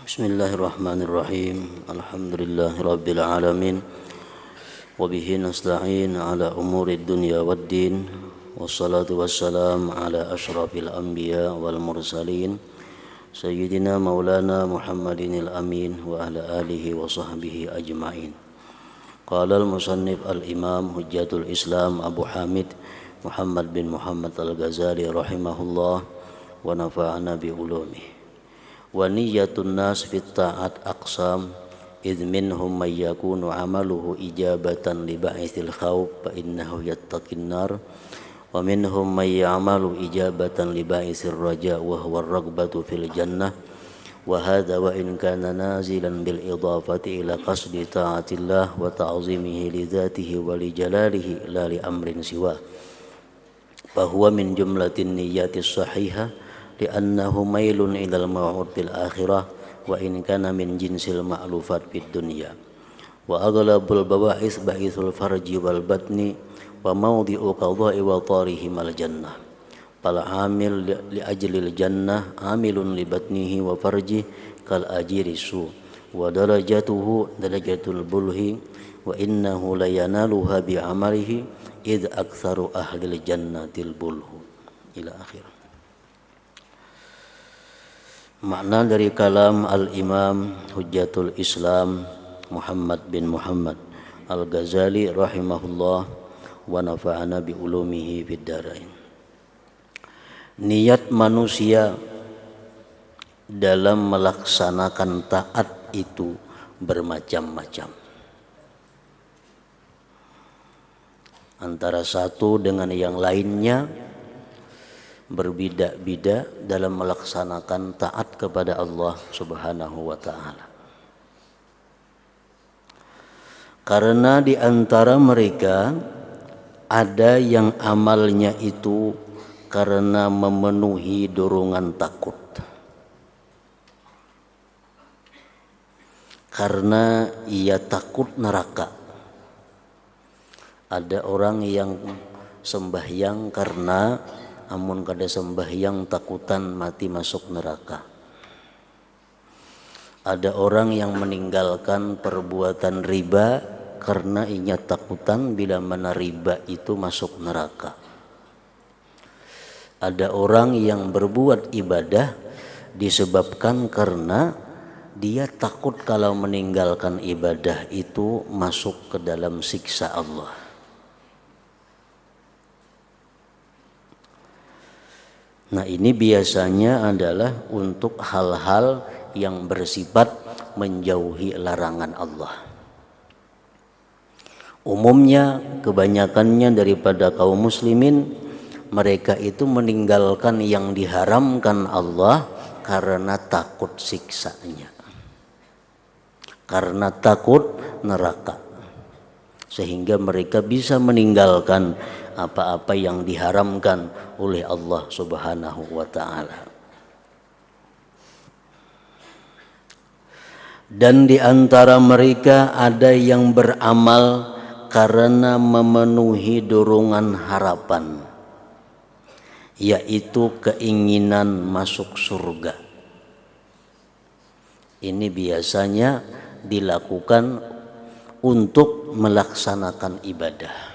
Bismillahirrahmanirrahim. Alhamdulillahirabbil alamin. Wa bihi nasta'in ala umuri dunya waddin. Wassalatu wassalam ala asyrafil anbiya wal mursalin. Sayyidina Maulana Muhammadinil amin wa ala alihi wa sahbihi ajma'in. Qala al-musannif al-imam hujjatul Islam Abu Hamid Muhammad bin Muhammad al-Ghazali rahimahullah wa nafa'ana bi ulumihi. Wa niyyatun nas fit ta'at aqsam idh minhum may yakunu amaluhu ijabatan li ba'ithil khawf fa innahu yattaqin nar wa minhum may ya'malu ijabatan li ba'ithir raja wa huwa ar-raghbatu fil jannah wa hadha wa in kana nazilan bil idafati ila qasdi ta'atillah wa ta'zimihi li dhatihi wa li jalalihi la li amrin siwa fa huwa min jumlatin niyyatis sahihah li'annahu mailun ilal maw'ud fil akhirah wa in kana min jinsil ma'lufat fid dunya wa aghlabul bawa'is ba'ithul farji wal batni wa mawdi'u qadha'i wa tarihim al jannah fal amil li ajlil jannah amilun li batnihi wa farji kal ajiri su wa darajatuhu darajatul bulhi wa innahu la yanaluha bi amalihi id aktsaru ahlil jannatil bulhu ila akhir. Makna dari kalam al-imam hujjatul Islam Muhammad bin Muhammad al-Ghazali rahimahullah wa nafa'ana bi ulumihi fid darain. Niat manusia dalam melaksanakan taat itu bermacam-macam. Antara satu dengan yang lainnya berbeda-beda dalam melaksanakan taat kepada Allah Subhanahu wa ta'ala. Karena di antara mereka ada yang amalnya itu karena memenuhi dorongan takut. Karena ia takut neraka. Ada orang yang sembahyang karena amun kada sembahyang takutan mati masuk neraka. Ada orang yang meninggalkan perbuatan riba karena inya takutan bila mana riba itu masuk neraka. Ada orang yang berbuat ibadah disebabkan karena dia takut kalau meninggalkan ibadah itu masuk ke dalam siksa Allah. Nah, ini biasanya adalah untuk hal-hal yang bersifat menjauhi larangan Allah. Umumnya kebanyakannya daripada kaum muslimin, mereka itu meninggalkan yang diharamkan Allah karena takut siksanya. Karena takut neraka. Sehingga mereka bisa meninggalkan apa-apa yang diharamkan oleh Allah Subhanahu wa ta'ala. Dan di antara mereka ada yang beramal karena memenuhi dorongan harapan, yaitu keinginan masuk surga. Ini biasanya dilakukan untuk melaksanakan ibadah.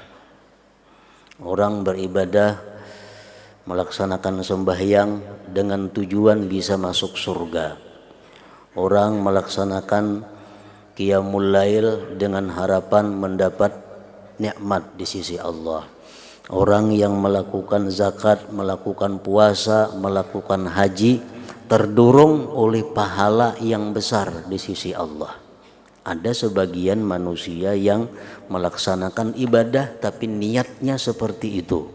Orang beribadah melaksanakan sembahyang dengan tujuan bisa masuk surga. Orang melaksanakan qiyamul lail dengan harapan mendapat nikmat di sisi Allah. Orang yang melakukan zakat, melakukan puasa, melakukan haji terdorong oleh pahala yang besar di sisi Allah. Ada sebagian manusia yang melaksanakan ibadah tapi niatnya seperti itu.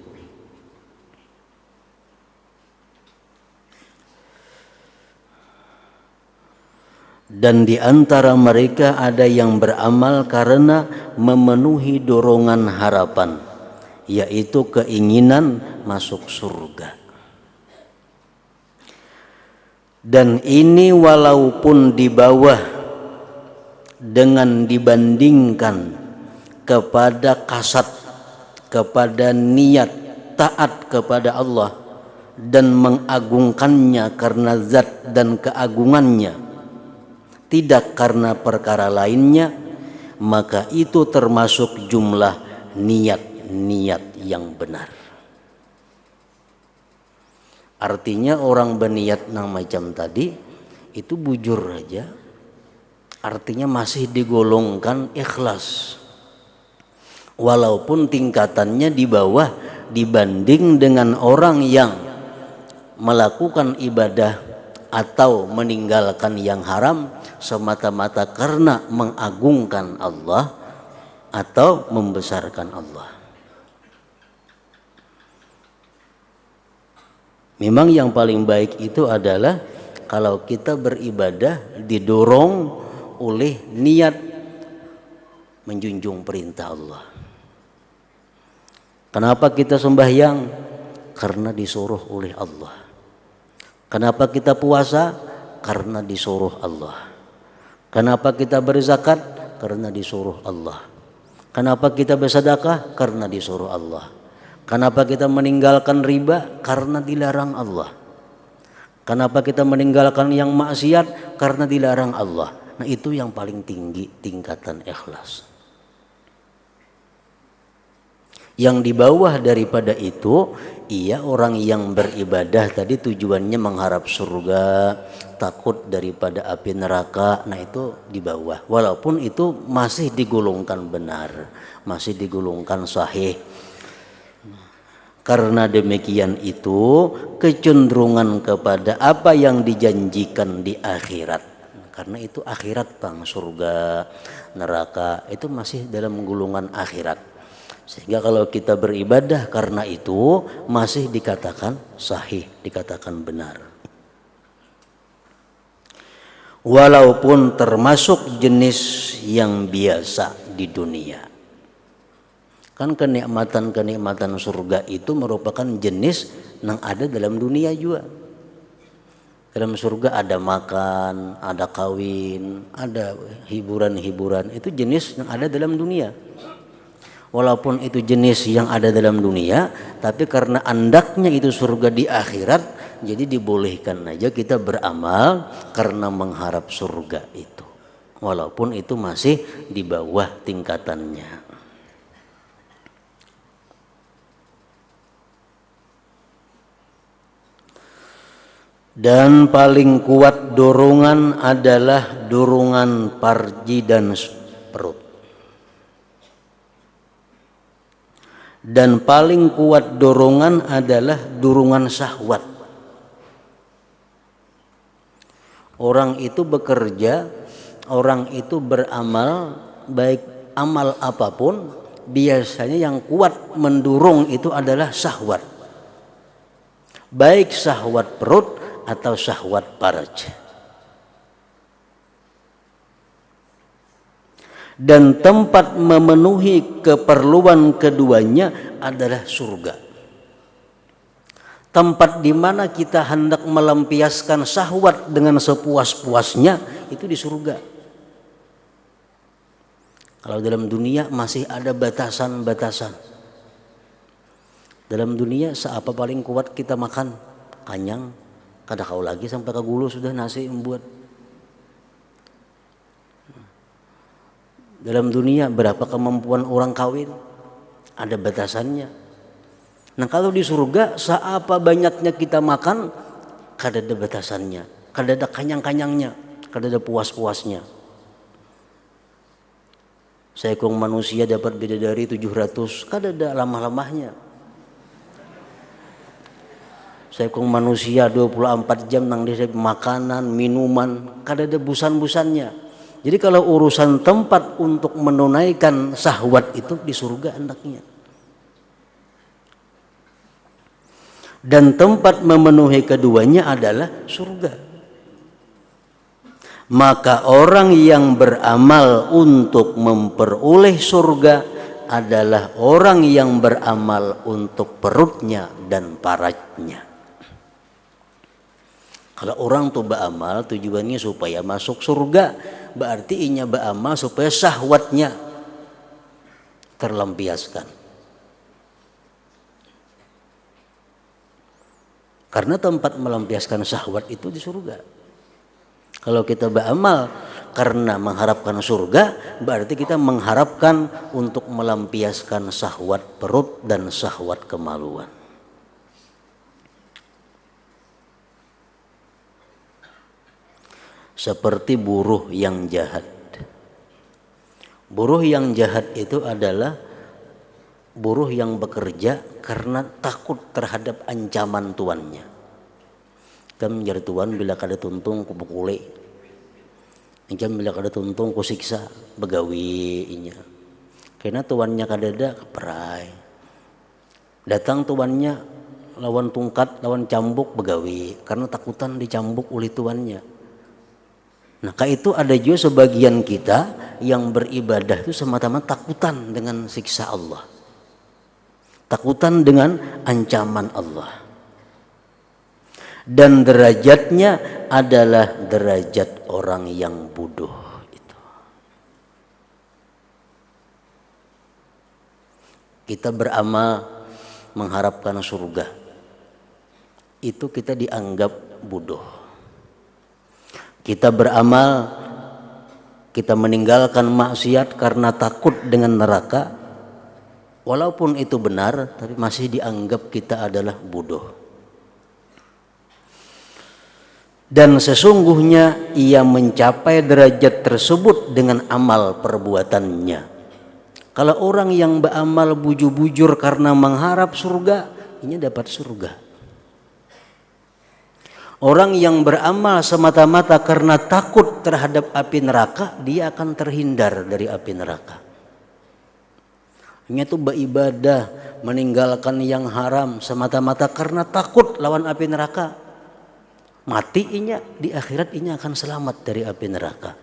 Dan di antara mereka ada yang beramal karena memenuhi dorongan harapan, yaitu keinginan masuk surga. Dan ini walaupun di bawah dengan dibandingkan kepada kasat, kepada niat taat kepada Allah dan mengagungkannya karena zat dan keagungannya, tidak karena perkara lainnya, maka itu termasuk jumlah niat-niat yang benar. Artinya orang berniat yang macam tadi itu bujur aja, artinya masih digolongkan ikhlas. Walaupun tingkatannya di bawah dibanding dengan orang yang melakukan ibadah atau meninggalkan yang haram semata-mata karena mengagungkan Allah atau membesarkan Allah. Memang yang paling baik itu adalah kalau kita beribadah didorong oleh niat menjunjung perintah Allah. Kenapa kita sembahyang? Karena disuruh oleh Allah. Kenapa kita puasa? Karena disuruh Allah. Kenapa kita berzakat? Karena disuruh Allah. Kenapa kita bersedekah? Karena disuruh Allah. Kenapa kita meninggalkan riba? Karena dilarang Allah. Kenapa kita meninggalkan yang maksiat? Karena dilarang Allah. Nah, itu yang paling tinggi tingkatan ikhlas. Yang di bawah daripada itu, iya orang yang beribadah tadi tujuannya mengharap surga, takut daripada api neraka. Nah, itu di bawah. Walaupun itu masih digolongkan benar, masih digolongkan sahih. Karena demikian itu kecenderungan kepada apa yang dijanjikan di akhirat. Karena itu akhirat bang, surga, neraka itu masih dalam golongan akhirat. Sehingga kalau kita beribadah karena itu masih dikatakan sahih, dikatakan benar. Walaupun termasuk jenis yang biasa di dunia. Kan kenikmatan-kenikmatan surga itu merupakan jenis yang ada dalam dunia juga. Dalam surga ada makan, ada kawin, ada hiburan-hiburan. Itu jenis yang ada dalam dunia. Walaupun itu jenis yang ada dalam dunia, tapi karena andaknya itu surga di akhirat, jadi dibolehkan aja kita beramal karena mengharap surga itu. Walaupun itu masih di bawah tingkatannya. Dan paling kuat dorongan adalah dorongan farji dan perut. Dan paling kuat dorongan adalah dorongan syahwat. Orang itu bekerja, orang itu beramal, baik amal apapun, biasanya yang kuat mendorong itu adalah syahwat. Baik syahwat perut atau syahwat farj. Dan tempat memenuhi keperluan keduanya adalah surga. Tempat di mana kita hendak melampiaskan syahwat dengan sepuas-puasnya itu di surga. Kalau dalam dunia masih ada batasan-batasan. Dalam dunia seapa paling kuat kita makan? Kanyang. Kada kau lagi sampai ke gulu sudah nasi membuat. Dalam dunia berapa kemampuan orang kawin? Ada batasannya. Nah kalau di surga seapa banyaknya kita makan, kada ada batasannya, kada ada kanyang-kanyangnya, kada ada puas-puasnya. Seekor manusia dapat bidadari 700, kada ada lamah-lamahnya. Seekor manusia 24 jam nang dia makanan, minuman, kada ada busan-busannya. Jadi kalau urusan tempat untuk menunaikan syahwat itu di surga hendaknya. Dan tempat memenuhi keduanya adalah surga. Maka orang yang beramal untuk memperoleh surga adalah orang yang beramal untuk perutnya dan farajnya. Kalau orang tuh beramal tujuannya supaya masuk surga, berarti inya beramal supaya syahwatnya terlampiaskan. Karena tempat melampiaskan syahwat itu di surga. Kalau kita beramal karena mengharapkan surga, berarti kita mengharapkan untuk melampiaskan syahwat perut dan syahwat kemaluan. Seperti buruh yang jahat. Buruh yang jahat itu adalah buruh yang bekerja karena takut terhadap ancaman tuannya. Kan menjadi tuan bila kada tuntung ku pukule. Jam bila kada tuntung ku siksa begawi inya. Karena tuannya kadada keperai. Datang tuannya lawan tungkat, lawan cambuk begawi karena takutan dicambuk oleh tuannya. Nah, itu ada juga sebagian kita yang beribadah itu semata-mata takutan dengan siksa Allah. Takutan dengan ancaman Allah. Dan derajatnya adalah derajat orang yang bodoh itu. Kita beramal mengharapkan surga. Itu kita dianggap bodoh. Kita beramal, kita meninggalkan maksiat karena takut dengan neraka. Walaupun itu benar, tapi masih dianggap kita adalah bodoh. Dan sesungguhnya ia mencapai derajat tersebut dengan amal perbuatannya. Kalau orang yang beramal bujur-bujur karena mengharap surga, ini dapat surga. Orang yang beramal semata-mata karena takut terhadap api neraka, dia akan terhindar dari api neraka. Ini tuh beribadah, meninggalkan yang haram semata-mata karena takut lawan api neraka. Mati inya, di akhirat inya akan selamat dari api neraka.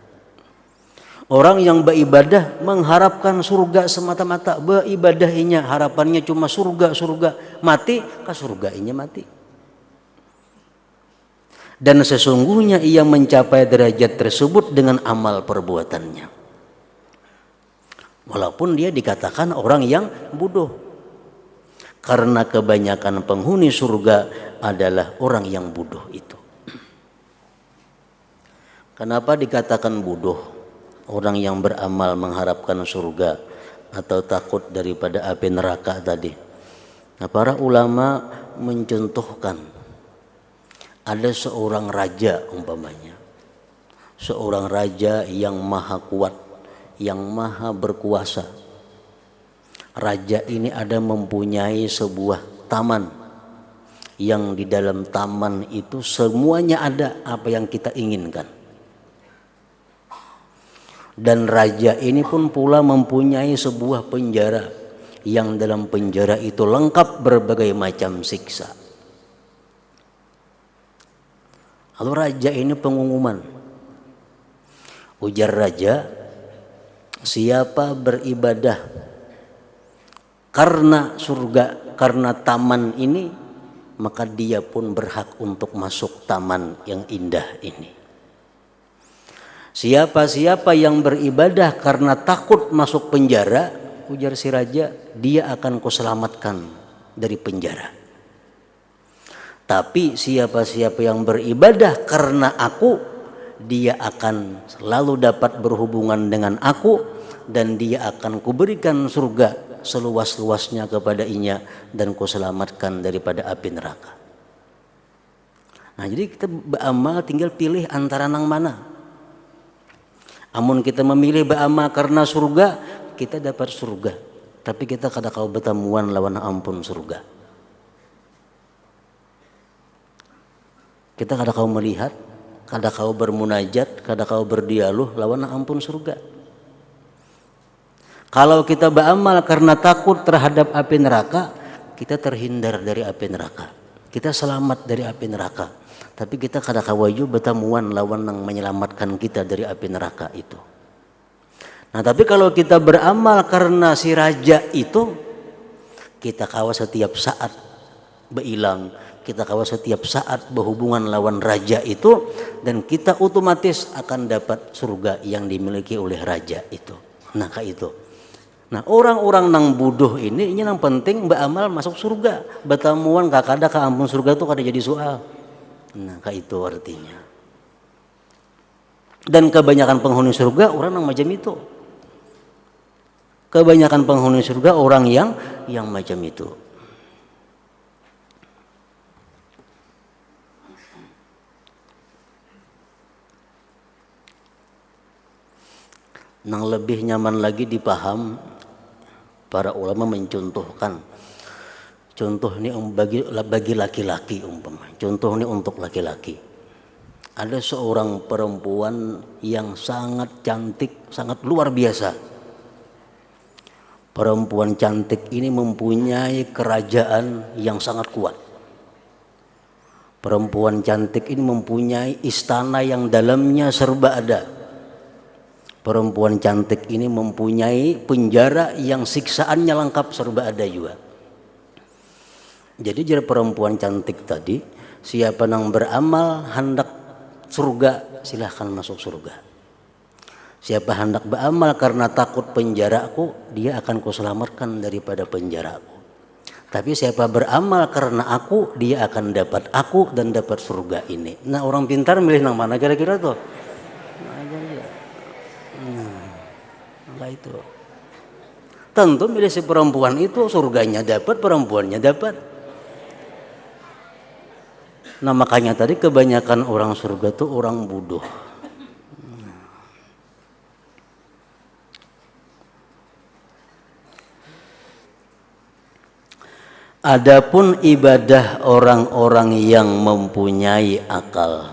Orang yang beribadah mengharapkan surga semata-mata, beribadah inya harapannya cuma surga, mati ke surga inya mati. Dan sesungguhnya ia mencapai derajat tersebut dengan amal perbuatannya. Walaupun dia dikatakan orang yang bodoh. Karena kebanyakan penghuni surga adalah orang yang bodoh itu. Kenapa dikatakan bodoh orang yang beramal mengharapkan surga atau takut daripada api neraka tadi? Nah, para ulama mencontohkan ada seorang raja umpamanya, seorang raja yang maha kuat, yang maha berkuasa. Raja ini ada mempunyai sebuah taman, yang di dalam taman itu semuanya ada apa yang kita inginkan. Dan raja ini pun pula mempunyai sebuah penjara, yang dalam penjara itu lengkap berbagai macam siksa. Lalu raja ini pengumuman. Ujar raja, siapa beribadah karena surga, karena taman ini, maka dia pun berhak untuk masuk taman yang indah ini. Siapa-siapa yang beribadah karena takut masuk penjara, ujar si raja, dia akan kuselamatkan dari penjara. Tapi siapa-siapa yang beribadah karena aku, dia akan selalu dapat berhubungan dengan aku, dan dia akan kuberikan surga seluas-luasnya kepada inya, dan kuselamatkan daripada api neraka. Nah, jadi kita beramal tinggal pilih antara nang mana. Amun kita memilih beramal karena surga, kita dapat surga. Tapi kita kada kau bertemuan lawan ampun surga. Kita kada kau melihat, kada kau bermunajat, kada kau berdialog lawan ampun surga. Kalau kita beramal karena takut terhadap api neraka, kita terhindar dari api neraka. Kita selamat dari api neraka. Tapi kita kada kawaju bertemuan lawan yang menyelamatkan kita dari api neraka itu. Nah, tapi kalau kita beramal karena si raja itu, kita kawa setiap saat berilang, kita kawa setiap saat berhubungan lawan raja itu, dan kita otomatis akan dapat surga yang dimiliki oleh raja itu. Nah, kayak itu. Nah, orang-orang nang bodoh ini yang penting beramal masuk surga, bertemuan kakada ke ampun surga itu kada jadi soal. Nah, kayak itu artinya. Dan kebanyakan penghuni surga orang yang macam itu. Kebanyakan penghuni surga orang yang macam itu. Nang lebih nyaman lagi dipaham, para ulama mencontohkan. Contoh ini bagi laki-laki umpama. Contoh ini untuk laki-laki. Ada seorang perempuan yang sangat cantik, sangat luar biasa. Perempuan cantik ini mempunyai kerajaan yang sangat kuat. Perempuan cantik ini mempunyai istana yang dalamnya serba ada. Perempuan cantik ini mempunyai penjara yang siksaannya lengkap serba ada juga. Jadi jadi perempuan cantik tadi, siapa yang beramal hendak surga, silahkan masuk surga. Siapa hendak beramal karena takut penjaraku, dia akan kuselamatkan daripada penjaraku. Tapi siapa beramal karena aku, dia akan dapat aku dan dapat surga ini. Nah, orang pintar milih yang mana kira-kira tuh? Nah, itu. Tentu milih si perempuan itu, surganya dapat, perempuannya dapat. Nah, makanya tadi kebanyakan orang surga tuh orang bodoh. Adapun ibadah orang-orang yang mempunyai akal.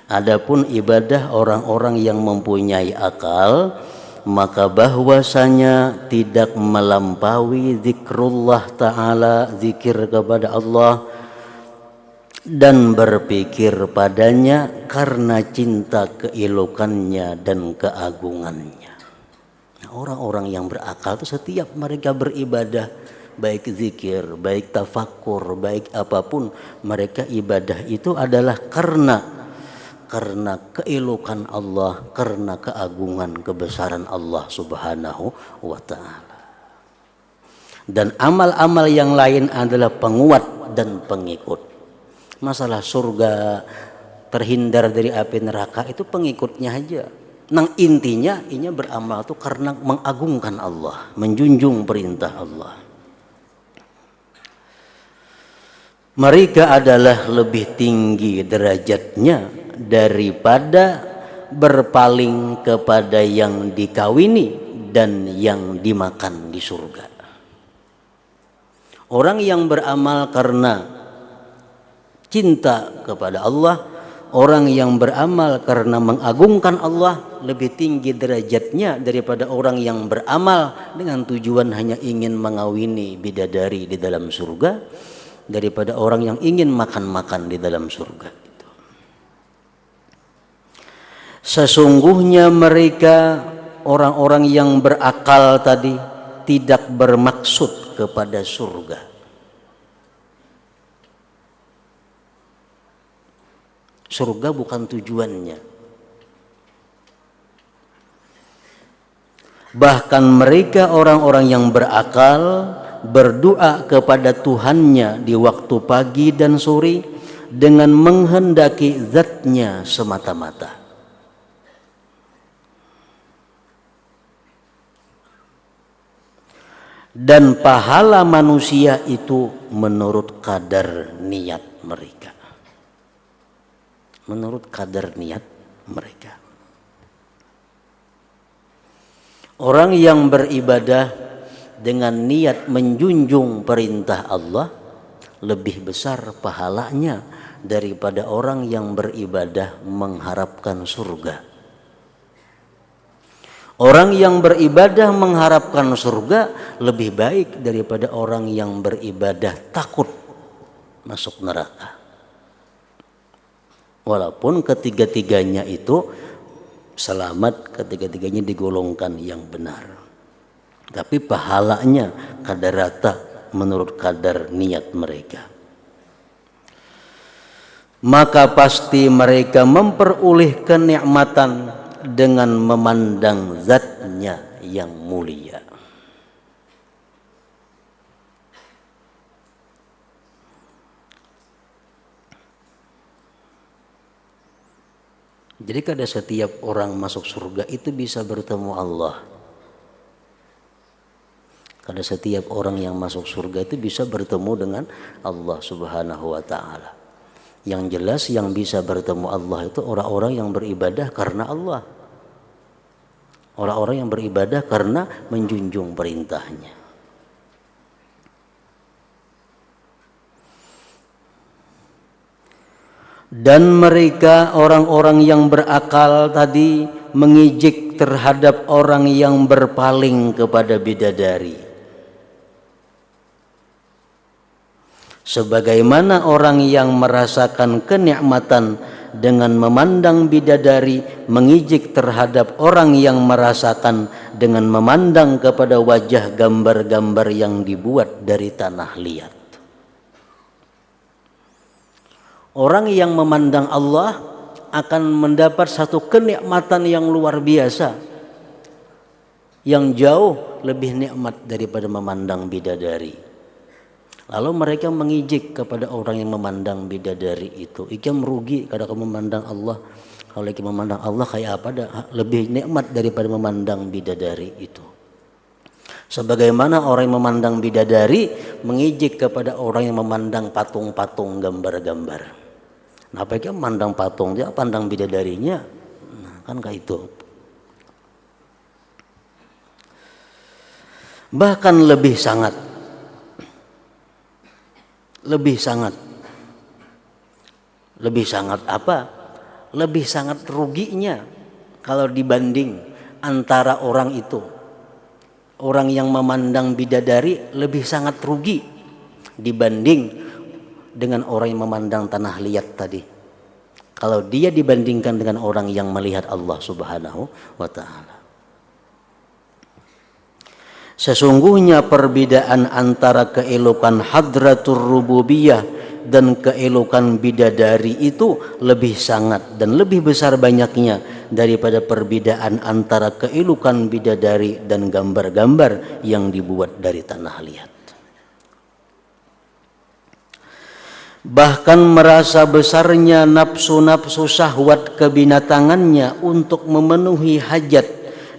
Adapun ibadah orang-orang yang mempunyai akal, maka bahwasanya tidak melampaui zikrullah ta'ala, zikir kepada Allah, dan berpikir padanya karena cinta keelokannya dan keagungannya. Nah, orang-orang yang berakal itu setiap mereka beribadah, baik zikir, baik tafakur, baik apapun, mereka ibadah itu adalah karena keelokan Allah, karena keagungan kebesaran Allah Subhanahu wa ta'ala. Dan amal-amal yang lain adalah penguat dan pengikut. Masalah surga, terhindar dari api neraka itu pengikutnya aja. Nang intinya beramal itu karena mengagungkan Allah, menjunjung perintah Allah. Mereka adalah lebih tinggi derajatnya daripada berpaling kepada yang dikawini dan yang dimakan di surga. Orang yang beramal karena cinta kepada Allah, orang yang beramal karena mengagungkan Allah lebih tinggi derajatnya daripada orang yang beramal dengan tujuan hanya ingin mengawini bidadari di dalam surga, daripada orang yang ingin makan-makan di dalam surga itu. Sesungguhnya mereka orang-orang yang berakal tadi tidak bermaksud kepada surga. Surga bukan tujuannya. Bahkan mereka orang-orang yang berakal berdoa kepada Tuhannya di waktu pagi dan sore dengan menghendaki zatnya semata-mata. Dan pahala manusia itu menurut kadar niat mereka. Menurut kadar niat mereka. Orang yang beribadah dengan niat menjunjung perintah Allah lebih besar pahalanya daripada orang yang beribadah mengharapkan surga. Orang yang beribadah mengharapkan surga lebih baik daripada orang yang beribadah takut masuk neraka. Walaupun ketiga-tiganya itu selamat, ketiga-tiganya digolongkan yang benar. Tapi pahalanya kadar rata menurut kadar niat mereka. Maka pasti mereka memperoleh kenikmatan dengan memandang zatnya yang mulia. Jadi kada setiap orang masuk surga itu bisa bertemu Allah. Kada setiap orang yang masuk surga itu bisa bertemu dengan Allah Subhanahu wa taala. Yang jelas yang bisa bertemu Allah itu orang-orang yang beribadah karena Allah. Orang-orang yang beribadah karena menjunjung perintahnya. Dan mereka orang-orang yang berakal tadi mengijik terhadap orang yang berpaling kepada bidadari. Sebagaimana orang yang merasakan kenikmatan dengan memandang bidadari mengijik terhadap orang yang merasakan dengan memandang kepada wajah gambar-gambar yang dibuat dari tanah liat. Orang yang memandang Allah akan mendapat satu kenikmatan yang luar biasa, yang jauh lebih nikmat daripada memandang bidadari. Lalu mereka mengijik kepada orang yang memandang bidadari itu. Iki merugi kada kamu memandang Allah. Kalau iki memandang Allah kayak apa dah? Lebih nikmat daripada memandang bidadari itu. Sebagaimana orang yang memandang bidadari mengijik kepada orang yang memandang patung-patung gambar-gambar. Nah, apa iki memandang patung dia pandang bidadarinya? Nah, kan kayak itu. Bahkan lebih sangat apa? Lebih sangat ruginya kalau dibanding antara orang itu. Orang yang memandang bidadari lebih sangat rugi dibanding dengan orang yang memandang tanah liat tadi. Kalau dia dibandingkan dengan orang yang melihat Allah Subhanahu wa taala. Sesungguhnya perbedaan antara keelokan hadratur rububiyah dan keelokan bidadari itu lebih sangat dan lebih besar banyaknya daripada perbedaan antara keelokan bidadari dan gambar-gambar yang dibuat dari tanah liat. Bahkan merasa besarnya nafsu-nafsu syahwat kebinatangannya untuk memenuhi hajat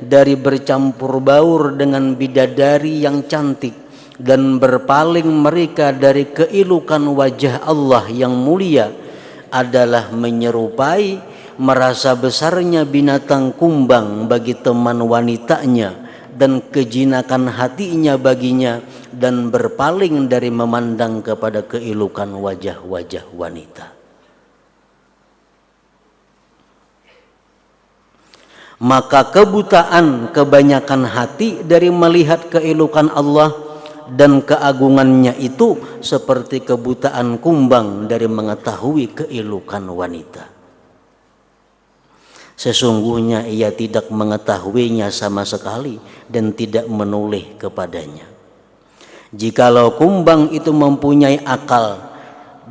dari bercampur baur dengan bidadari yang cantik dan berpaling mereka dari keelukan wajah Allah yang mulia adalah menyerupai merasa besarnya binatang kumbang bagi teman wanitanya dan kejinakan hatinya baginya dan berpaling dari memandang kepada keelukan wajah-wajah wanita. Maka kebutaan kebanyakan hati dari melihat keelokan Allah dan keagungannya itu seperti kebutaan kumbang dari mengetahui keelokan wanita. Sesungguhnya ia tidak mengetahuinya sama sekali dan tidak menoleh kepadanya. Jikalau kumbang itu mempunyai akal,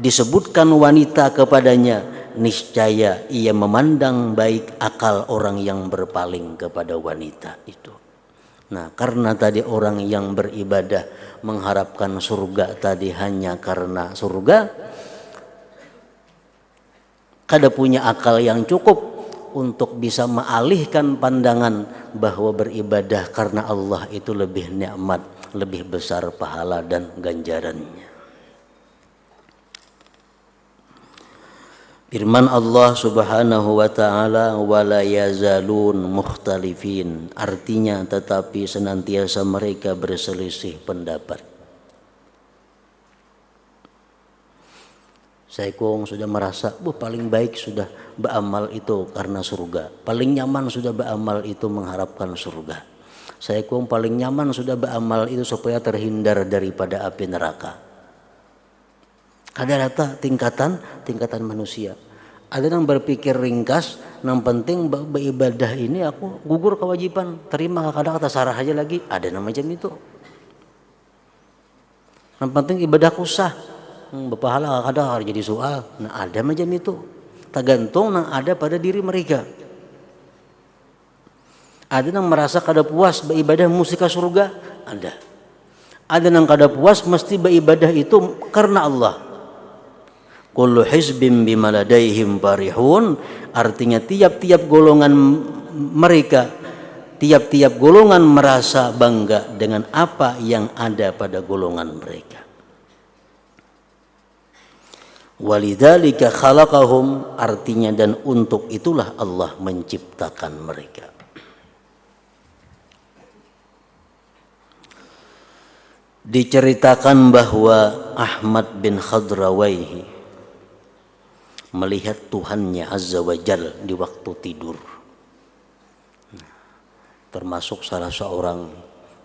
disebutkan wanita kepadanya, niscaya ia memandang baik akal orang yang berpaling kepada wanita itu. Nah, karena tadi orang yang beribadah mengharapkan surga tadi hanya karena surga, kada punya akal yang cukup untuk bisa mengalihkan pandangan bahwa beribadah karena Allah itu lebih nikmat, lebih besar pahala dan ganjarannya. Firman Allah Subhanahu wa taala, wala yazalun mukhtalifin, artinya tetapi senantiasa mereka berselisih pendapat. Saya sudah merasa paling baik sudah beramal itu karena surga. Paling nyaman sudah beramal itu mengharapkan surga. Saya paling nyaman sudah beramal itu supaya terhindar daripada api neraka. Ada rata tingkatan manusia. Ada yang berpikir ringkas, yang penting beribadah ini aku gugur kewajiban, terima kadang kata sarah aja lagi. Ada nama macam itu. Yang penting ibadahku sah, berpahala kadang harus jadi soal. Nah ada macam itu. Tergantung yang ada pada diri mereka. Ada yang merasa kada puas beribadah mesti ke surga, ada. Ada yang kada puas mesti beribadah itu karena Allah. Kullu hizbin bima ladaihim farihun, artinya tiap-tiap golongan mereka, tiap-tiap golongan merasa bangga dengan apa yang ada pada golongan mereka. Walidzalika khalaqahum, artinya dan untuk itulah Allah menciptakan mereka. Diceritakan bahwa Ahmad bin Khadrawayhi melihat Tuhannya Azza wa Jal di waktu tidur. Termasuk salah seorang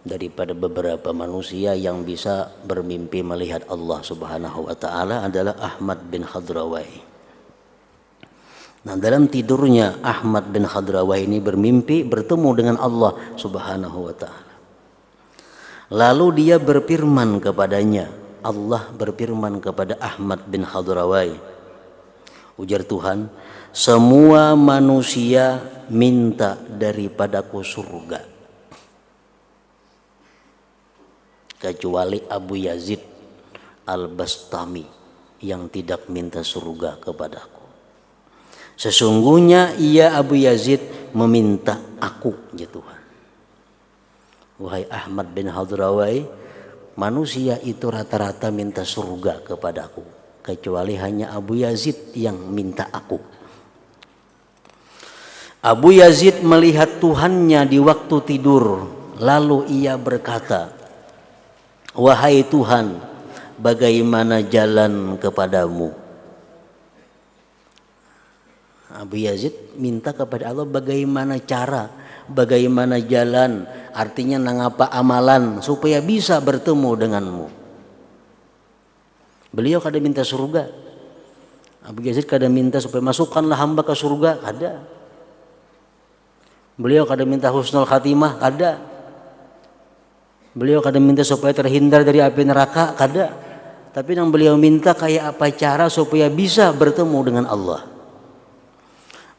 daripada beberapa manusia yang bisa bermimpi melihat Allah Subhanahu wa taala adalah Ahmad bin Khadrawayhi. Nah, dalam tidurnya Ahmad bin Khadrawayhi ini bermimpi bertemu dengan Allah Subhanahu wa taala. Lalu dia berfirman kepadanya, Allah berfirman kepada Ahmad bin Khadrawayhi, ujar Tuhan, semua manusia minta daripadaku surga kecuali Abu Yazid Al-Bastami yang tidak minta surga kepadaku. Sesungguhnya ia Abu Yazid meminta aku, ya Tuhan. Wahai Ahmad bin Khadrawayhi, manusia itu rata-rata minta surga kepadaku, kecuali hanya Abu Yazid yang minta aku. Abu Yazid melihat Tuhannya di waktu tidur, lalu ia berkata, wahai Tuhan, bagaimana jalan kepadamu? Abu Yazid minta kepada Allah bagaimana cara, bagaimana jalan, artinya nangapa amalan supaya bisa bertemu denganmu. Beliau kada minta surga. Abu Yazid kada minta supaya masukkanlah hamba ke surga, ada. Beliau kada minta husnul khatimah, ada. Beliau kada minta supaya terhindar dari api neraka, kada. Tapi yang beliau minta kayak apa cara supaya bisa bertemu dengan Allah.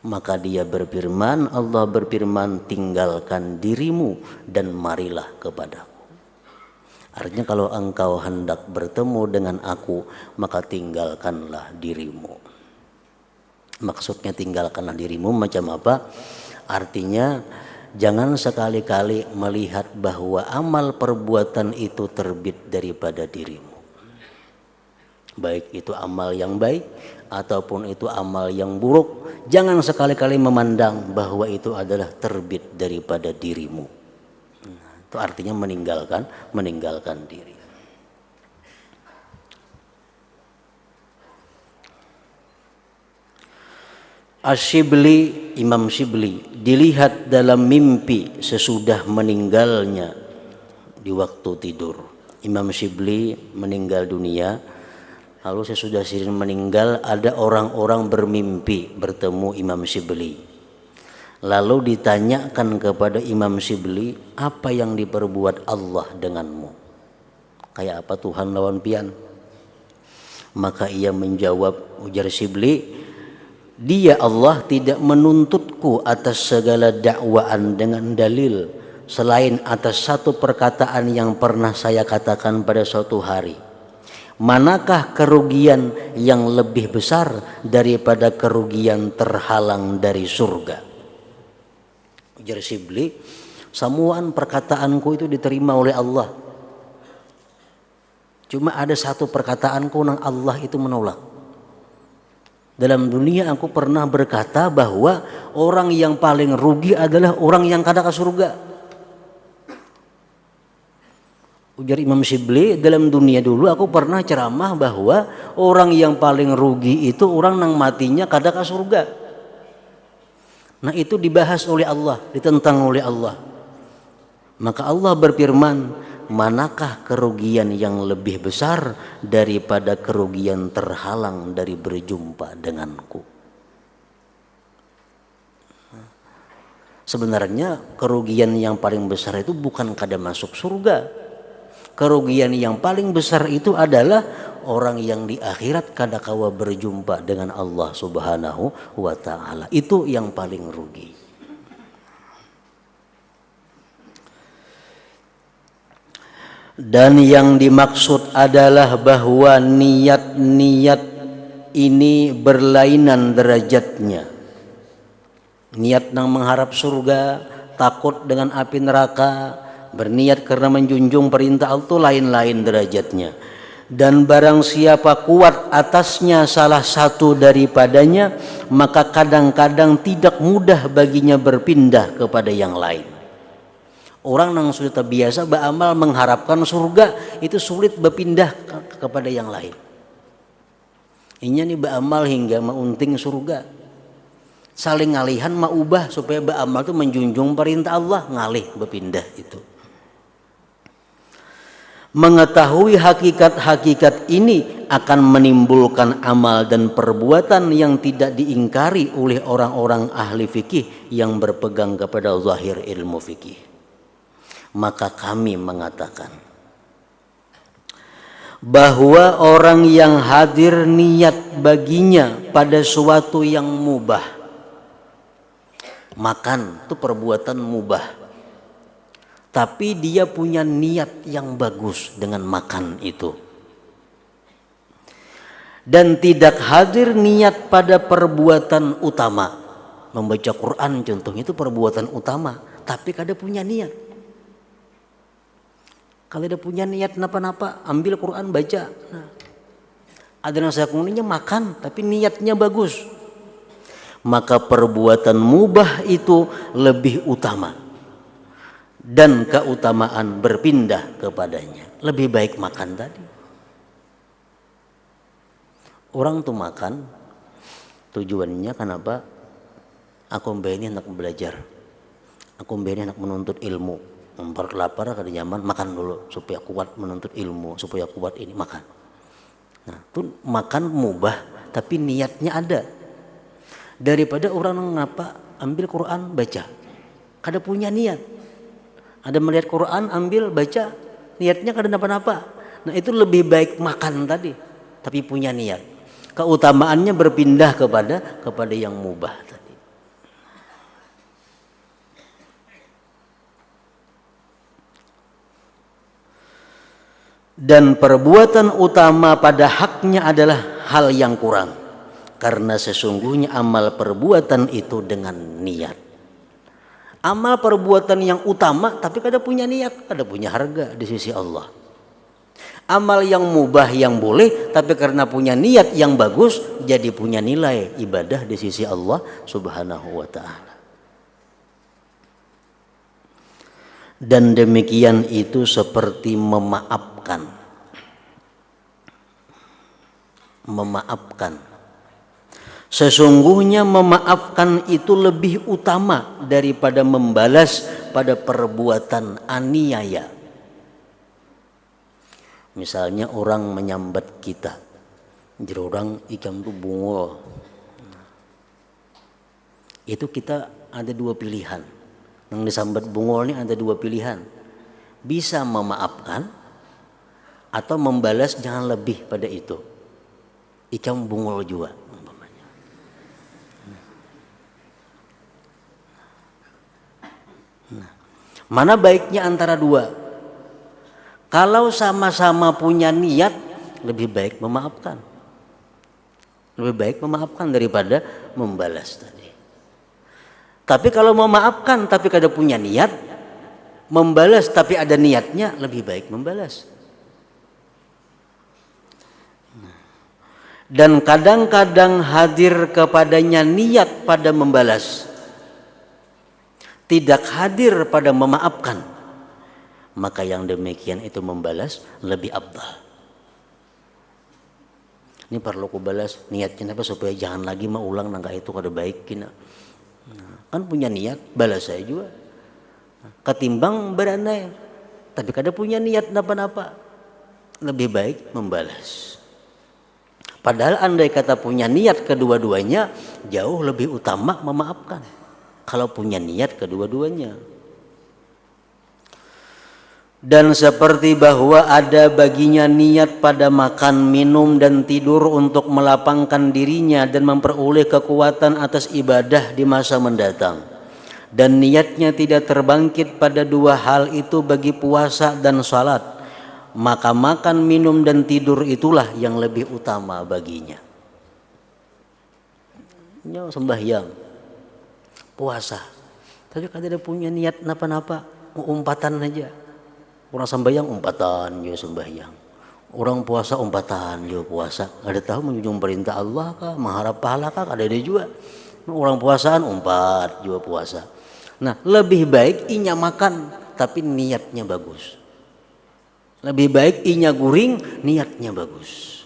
Maka dia berfirman, Allah berfirman, tinggalkan dirimu dan marilah kepadaku. Artinya kalau engkau hendak bertemu dengan aku, maka tinggalkanlah dirimu. Maksudnya tinggalkanlah dirimu macam apa? Artinya jangan sekali-kali melihat bahwa amal perbuatan itu terbit daripada dirimu. Baik itu amal yang baik ataupun itu amal yang buruk, jangan sekali-kali memandang bahwa itu adalah terbit daripada dirimu. Itu artinya meninggalkan diri. Asy-Syibli, Imam Syibli dilihat dalam mimpi sesudah meninggalnya di waktu tidur. Imam Syibli meninggal dunia, lalu sesudah Sirin meninggal ada orang-orang bermimpi bertemu Imam Syibli. Lalu ditanyakan kepada Imam Syibli, apa yang diperbuat Allah denganmu? Kayak apa Tuhan lawan pian? Maka ia menjawab, ujar Syibli, dia Allah tidak menuntutku atas segala dakwaan dengan dalil selain atas satu perkataan yang pernah saya katakan pada suatu hari. Manakah kerugian yang lebih besar daripada kerugian terhalang dari surga? Ujar Syibli, samuan perkataanku itu diterima oleh Allah. Cuma ada satu perkataanku yang Allah itu menolak. Dalam dunia aku pernah berkata bahwa orang yang paling rugi adalah orang yang kada ke surga. Ujar Imam Syibli, dalam dunia dulu aku pernah ceramah bahwa orang yang paling rugi itu orang yang matinya kada ke surga. Nah itu dibahas oleh Allah, ditentang oleh Allah. Maka Allah berfirman, manakah kerugian yang lebih besar daripada kerugian terhalang dari berjumpa denganku? Sebenarnya kerugian yang paling besar itu bukan kada masuk surga. Kerugian yang paling besar itu adalah orang yang di akhirat kada kawa berjumpa dengan Allah Subhanahu wa ta'ala. Itu yang paling rugi. Dan yang dimaksud adalah bahwa niat-niat ini berlainan derajatnya. Niat nang mengharap surga, takut dengan api neraka, berniat karena menjunjung perintah Allah itu lain-lain derajatnya. Dan barang siapa kuat atasnya salah satu daripadanya, maka kadang-kadang tidak mudah baginya berpindah kepada yang lain. Orang yang sudah terbiasa beramal mengharapkan surga, itu sulit berpindah kepada yang lain. Ini beramal hingga meunting surga. Saling ngalihan ubah supaya beramal itu menjunjung perintah Allah, ngalih berpindah itu. Mengetahui hakikat-hakikat ini akan menimbulkan amal dan perbuatan yang tidak diingkari oleh orang-orang ahli fikih yang berpegang kepada zahir ilmu fikih. Maka kami mengatakan bahwa orang yang hadir niat baginya pada suatu yang mubah, makan itu perbuatan mubah, tapi dia punya niat yang bagus dengan makan itu, dan tidak hadir niat pada perbuatan utama. Membaca Quran contohnya itu perbuatan utama, tapi kada punya niat. Kalau ada punya niat napa-napa, ambil Quran baca. Nah, ada yang sekundinya makan, tapi niatnya bagus. Maka perbuatan mubah itu lebih utama. Dan keutamaan berpindah kepadanya. Lebih baik makan tadi. Orang tuh makan, tujuannya kenapa? Aku ini anak belajar. Aku ini anak menuntut ilmu. Lapar kada nyaman, makan dulu supaya kuat menuntut ilmu, supaya kuat ini makan. Nah, itu makan mubah tapi niatnya ada. Daripada orang ngapa ambil Quran baca, kada punya niat. Ada melihat Quran ambil baca, niatnya kada napa-napa. Nah, itu lebih baik makan tadi tapi punya niat. Keutamaannya berpindah kepada yang mubah tadi. Dan perbuatan utama pada haknya adalah hal yang kurang, karena sesungguhnya amal perbuatan itu dengan niat. Amal perbuatan yang utama tapi kada punya niat, kada punya harga di sisi Allah. Amal yang mubah yang boleh tapi karena punya niat yang bagus jadi punya nilai ibadah di sisi Allah Subhanahu wa ta'ala. Dan demikian itu seperti memaafkan. Sesungguhnya memaafkan itu lebih utama daripada membalas pada perbuatan aniaya. Misalnya orang menyambat kita, jadi orang ikam itu bungol. Itu kita ada dua pilihan. Yang disambat bungol ini ada dua pilihan. Bisa memaafkan atau membalas jangan lebih pada itu. Ikam bungol juga. Nah, mana baiknya antara dua? Kalau sama-sama punya niat, lebih baik memaafkan. Lebih baik memaafkan daripada membalas tadi. Tapi kalau memaafkan tapi kada punya niat, membalas tapi ada niatnya, lebih baik membalas. Dan kadang-kadang hadir kepadanya niat pada membalas, tidak hadir pada memaafkan, maka yang demikian itu membalas lebih afdal. Ini perlu ku balas, niatnya apa supaya jangan lagi maulang nangka itu kada baik kina. Kan punya niat, balas saya juga. Ketimbang berandai tapi kada punya niat napa-napa, lebih baik membalas. Padahal andai kata punya niat kedua-duanya, jauh lebih utama memaafkan. Kalau punya niat kedua-duanya. Dan seperti bahwa ada baginya niat pada makan, minum, dan tidur untuk melapangkan dirinya dan memperoleh kekuatan atas ibadah di masa mendatang. Dan niatnya tidak terbangkit pada dua hal itu bagi puasa dan salat, maka makan, minum, dan tidur itulah yang lebih utama baginya. sembahyang, puasa. Tapi kada ada punya niat napa-napa, umpatan aja. Orang sembahyang umpatan yo sembahyang. Orang puasa umpatan yo puasa. Kada tahu menjunjung perintah Allah kah, mengharap pahala kah, kada ada juga. Orang puasaan umpat juga puasa. Nah, lebih baik inya makan tapi niatnya bagus. Lebih baik inya guring, niatnya bagus.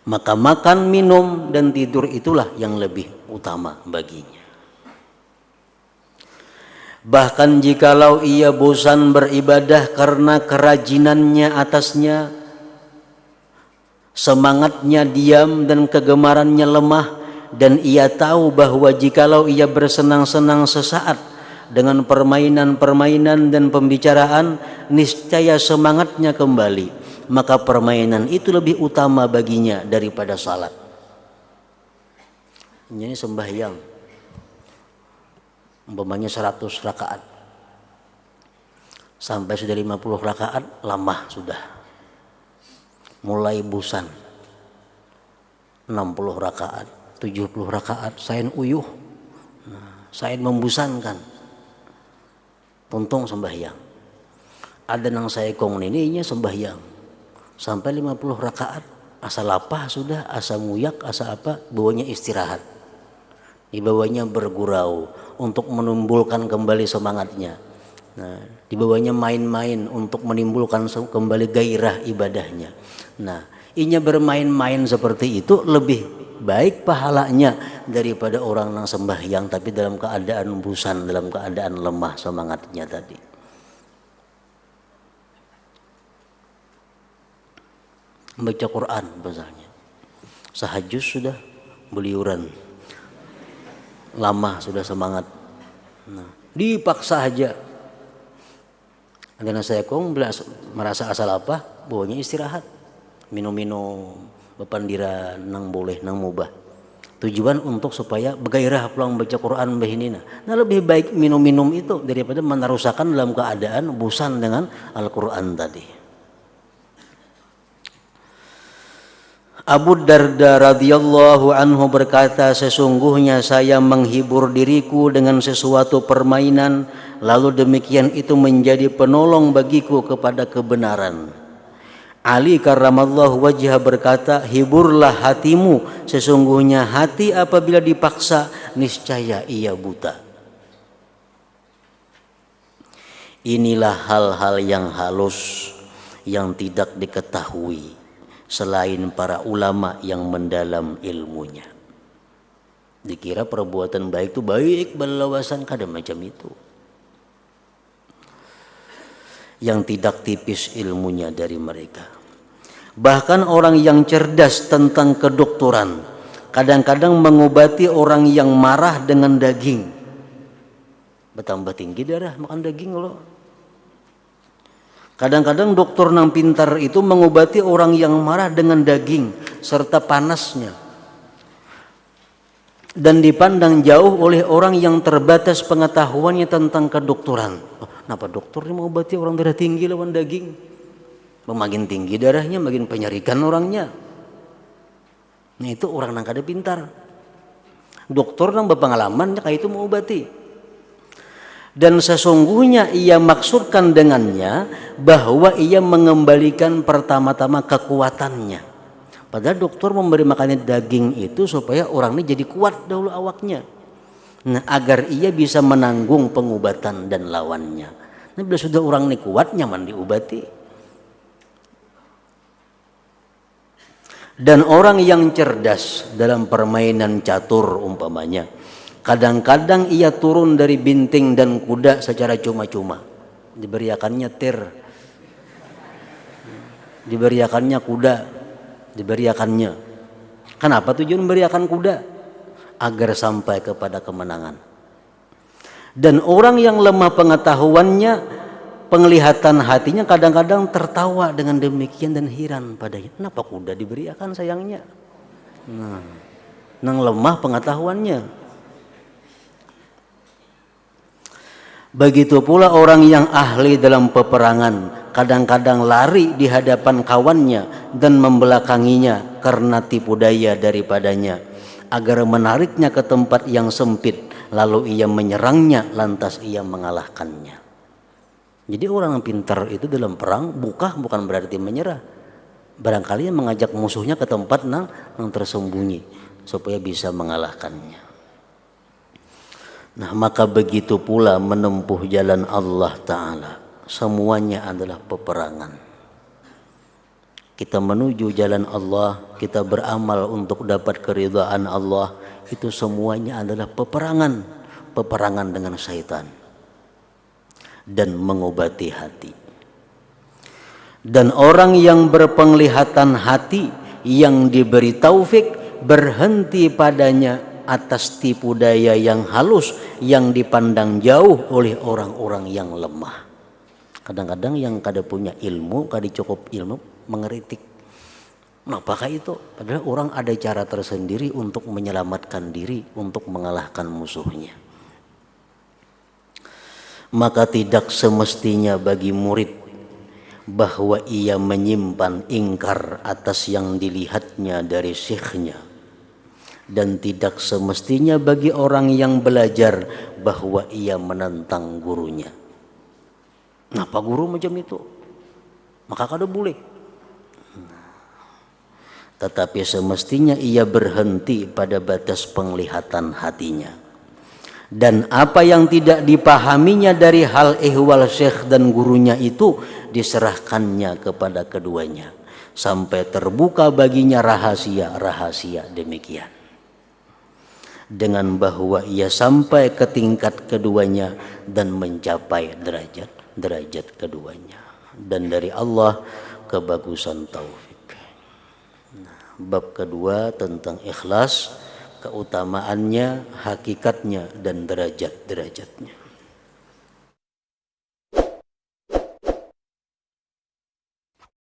Maka makan, minum, dan tidur itulah yang lebih utama baginya. Bahkan jikalau ia bosan beribadah karena kerajinannya atasnya, semangatnya diam dan kegemarannya lemah, dan ia tahu bahwa jikalau ia bersenang-senang sesaat dengan permainan-permainan dan pembicaraan, niscaya semangatnya kembali, maka permainan itu lebih utama baginya daripada salat. Ini sembahyang umpamanya 100 rakaat, sampai sudah 50 rakaat lama sudah, mulai bosan. 60 rakaat, 70 rakaat sain uyuh, sain membosankan, tuntung sembahyang. Ada nang saya kong nininya sembahyang sampai 50 rakaat, asa lapah sudah, asa nguyak, asa apa, bawanya istirahat. Dibawanya bergurau untuk menimbulkan kembali semangatnya. Nah, dibawanya main-main untuk menimbulkan kembali gairah ibadahnya. Nah, inya bermain-main seperti itu lebih baik pahalanya daripada orang yang sembahyang tapi dalam keadaan bosan, dalam keadaan lemah semangatnya tadi. Baca Quran misalnya, sahajus sudah beliuran, lama sudah semangat. Nah, dipaksa aja. Ada saya kong merasa asal apa, bawanya istirahat, minum-minum, bepandiran, nang boleh, nang mubah. Tujuan untuk supaya bergairah pulang baca Quran bahinina. Nah, lebih baik minum-minum itu daripada menerusakan dalam keadaan bosan dengan Al-Quran tadi. Abu Darda radhiyallahu anhu berkata, sesungguhnya saya menghibur diriku dengan sesuatu permainan, lalu demikian itu menjadi penolong bagiku kepada kebenaran. Ali karramallahu wajhah berkata, hiburlah hatimu, sesungguhnya hati apabila dipaksa niscaya ia buta. Inilah hal-hal yang halus yang tidak diketahui selain para ulama yang mendalam ilmunya. Dikira perbuatan baik itu baik, balawasan kada macam itu. Yang tidak tipis ilmunya dari mereka. Bahkan orang yang cerdas tentang kedokteran kadang-kadang mengobati orang yang marah dengan daging. Bertambah tinggi darah makan daging loh. Kadang-kadang dokter nang pintar itu mengobati orang yang marah dengan daging serta panasnya. Dan dipandang jauh oleh orang yang terbatas pengetahuannya tentang kedokteran. Kenapa dokter ini mengobati orang darah tinggi lawan daging? Makin tinggi darahnya makin penyarikan orangnya. Nah, itu orang nang kada pintar. Dokter nang berpengalamannya kayak itu mengobati. Dan sesungguhnya ia maksudkan dengannya bahwa ia mengembalikan pertama-tama kekuatannya. Padahal dokter memberi makannya daging itu supaya orang ini jadi kuat dahulu awaknya. Nah, agar ia bisa menanggung pengobatan dan lawannya. Nah, bila sudah orang ini kuat, nyaman diobati. Dan orang yang cerdas dalam permainan catur umpamanya, kadang-kadang ia turun dari binting dan kuda secara cuma-cuma. Diberiakannya tir, diberiakannya kuda, diberiakannya. Kenapa tujuan memberiakan kuda? Agar sampai kepada kemenangan. Dan orang yang lemah pengetahuannya, penglihatan hatinya kadang-kadang tertawa dengan demikian dan heran padanya. Kenapa kuda diberiakan sayangnya? Nah, nang lemah pengetahuannya. Begitu pula orang yang ahli dalam peperangan, kadang-kadang lari di hadapan kawannya dan membelakanginya karena tipu daya daripadanya, agar menariknya ke tempat yang sempit, lalu ia menyerangnya, lantas ia mengalahkannya. Jadi orang pintar itu dalam perang bukan berarti menyerah. Barangkali mengajak musuhnya ke tempat yang tersembunyi supaya bisa mengalahkannya. Nah, maka begitu pula menempuh jalan Allah Ta'ala, semuanya adalah peperangan. Kita menuju jalan Allah, kita beramal untuk dapat keridhaan Allah, itu semuanya adalah peperangan. Peperangan dengan syaitan dan mengobati hati. Dan orang yang berpenglihatan hati, yang diberi taufik, berhenti padanya atas tipu daya yang halus yang dipandang jauh oleh orang-orang yang lemah. Kadang-kadang yang kada punya ilmu, kada cukup ilmu, mengeritik. Apakah itu? Padahal orang ada cara tersendiri untuk menyelamatkan diri, untuk mengalahkan musuhnya. Maka tidak semestinya bagi murid bahwa ia menyimpan ingkar atas yang dilihatnya dari syekhnya. Dan tidak semestinya bagi orang yang belajar bahwa ia menentang gurunya. Kenapa guru macam itu? Maka kada boleh. Tetapi semestinya ia berhenti pada batas penglihatan hatinya. Dan apa yang tidak dipahaminya dari hal ihwal syekh dan gurunya itu diserahkannya kepada keduanya, sampai terbuka baginya rahasia-rahasia demikian. Dengan bahwa ia sampai ke tingkat keduanya dan mencapai derajat keduanya. Dan dari Allah kebagusan taufik. Nah, bab kedua tentang ikhlas, keutamaannya, hakikatnya dan derajat-derajatnya.